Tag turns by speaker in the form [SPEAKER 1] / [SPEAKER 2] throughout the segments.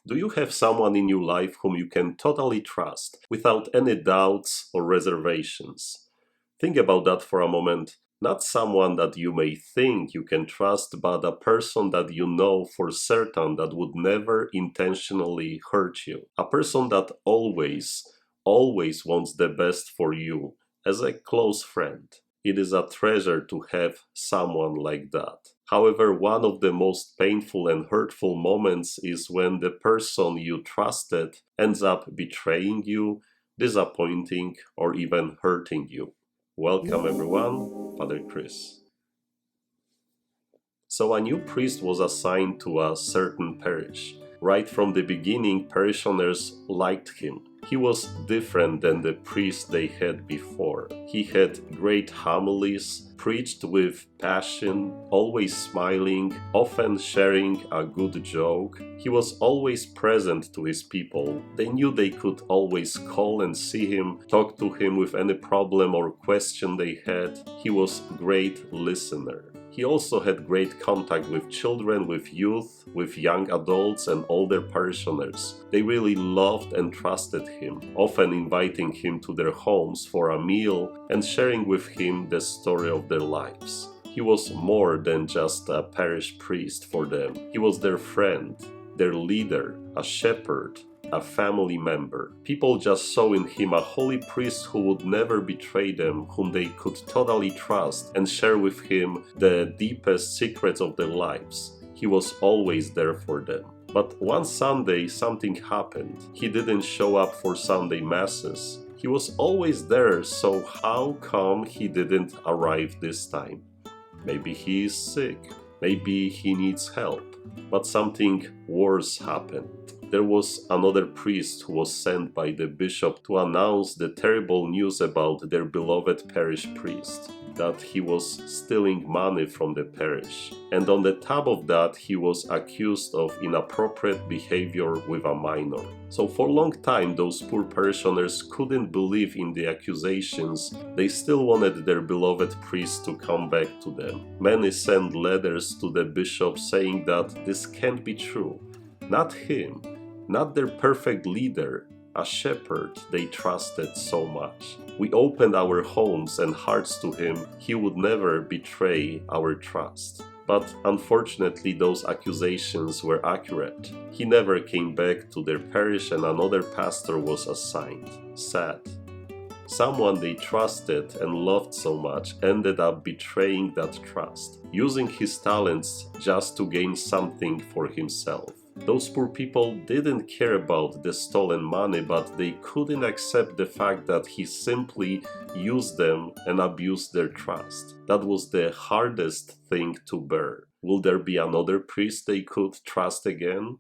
[SPEAKER 1] Do you have someone in your life whom you can totally trust without any doubts or reservations? Think about that for a moment. Not someone that you may think you can trust, but a person that you know for certain that would never intentionally hurt you. A person that always wants the best for you as a close friend. It is a treasure to have someone like that. However, one of the most painful and hurtful moments is when the person you trusted ends up betraying you, disappointing, or even hurting you. Welcome everyone, Father Chris. So a new priest was assigned to a certain parish. Right from the beginning, parishioners liked him. He was different than the priest they had before. He had great homilies, preached with passion, always smiling, often sharing a good joke. He was always present to his people. They knew they could always call and see him, talk to him with any problem or question they had. He was a great listener. He also had great contact with children, with youth, with young adults and older parishioners. They really loved and trusted him, often inviting him to their homes for a meal and sharing with him the story of their lives. He was more than just a parish priest for them. He was their friend, their leader, a shepherd, a family member. People just saw in him a holy priest who would never betray them, whom they could totally trust and share with him the deepest secrets of their lives. He was always there for them. But one Sunday, something happened. He didn't show up for Sunday masses. He was always there, so how come he didn't arrive this time? Maybe he is sick. Maybe he needs help. But something worse happened. There was another priest who was sent by the bishop to announce the terrible news about their beloved parish priest, that he was stealing money from the parish. And on the top of that, he was accused of inappropriate behavior with a minor. So for a long time, those poor parishioners couldn't believe in the accusations. They still wanted their beloved priest to come back to them. Many sent letters to the bishop saying that this can't be true. Not him, not their perfect leader, a shepherd they trusted so much. We opened our homes and hearts to him. He would never betray our trust. But unfortunately, those accusations were accurate. He never came back to their parish and another pastor was assigned. Sad. Someone they trusted and loved so much ended up betraying that trust, using his talents just to gain something for himself. Those poor people didn't care about the stolen money, but they couldn't accept the fact that he simply used them and abused their trust. That was the hardest thing to bear. Will there be another priest they could trust again?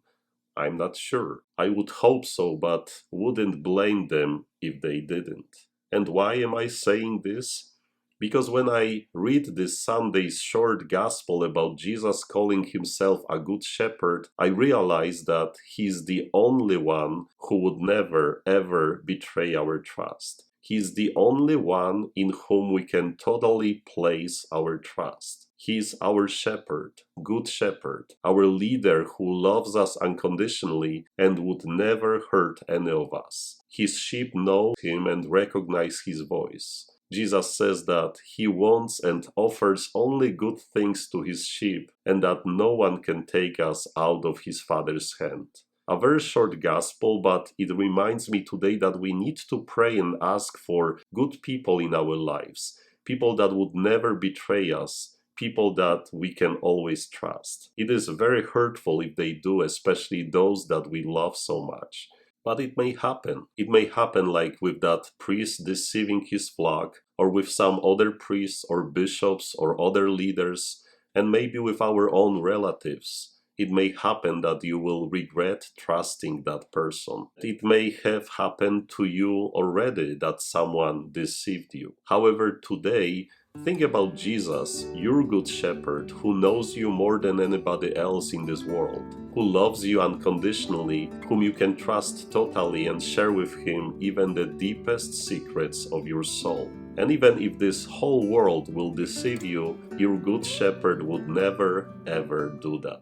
[SPEAKER 1] I'm not sure. I would hope so, but wouldn't blame them if they didn't. And why am I saying this? Because when I read this Sunday's short gospel about Jesus calling himself a good shepherd, I realize that he's the only one who would never ever betray our trust. He's the only one in whom we can totally place our trust. He's our shepherd, good shepherd, our leader who loves us unconditionally and would never hurt any of us. His sheep know him and recognize his voice. Jesus says that he wants and offers only good things to his sheep and that no one can take us out of his Father's hand. A very short gospel, but it reminds me today that we need to pray and ask for good people in our lives, people that would never betray us, people that we can always trust. It is very hurtful if they do, especially those that we love so much. But it may happen. It may happen like with that priest deceiving his flock, or with some other priests or bishops or other leaders, and maybe with our own relatives. It may happen that you will regret trusting that person. It may have happened to you already that someone deceived you. However, today, think about Jesus, your good shepherd, who knows you more than anybody else in this world, who loves you unconditionally, whom you can trust totally and share with him even the deepest secrets of your soul. And even if this whole world will deceive you, your good shepherd would never ever do that.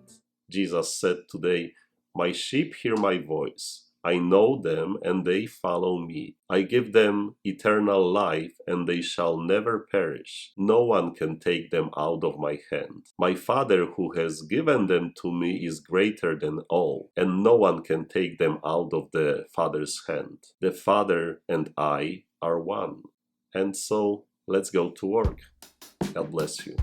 [SPEAKER 1] Jesus said today, My sheep hear my voice. I know them, and they follow me. I give them eternal life, and they shall never perish. No one can take them out of my hand. My Father who has given them to me is greater than all, and no one can take them out of the Father's hand. The Father and I are one. And so, let's go to work. God bless you.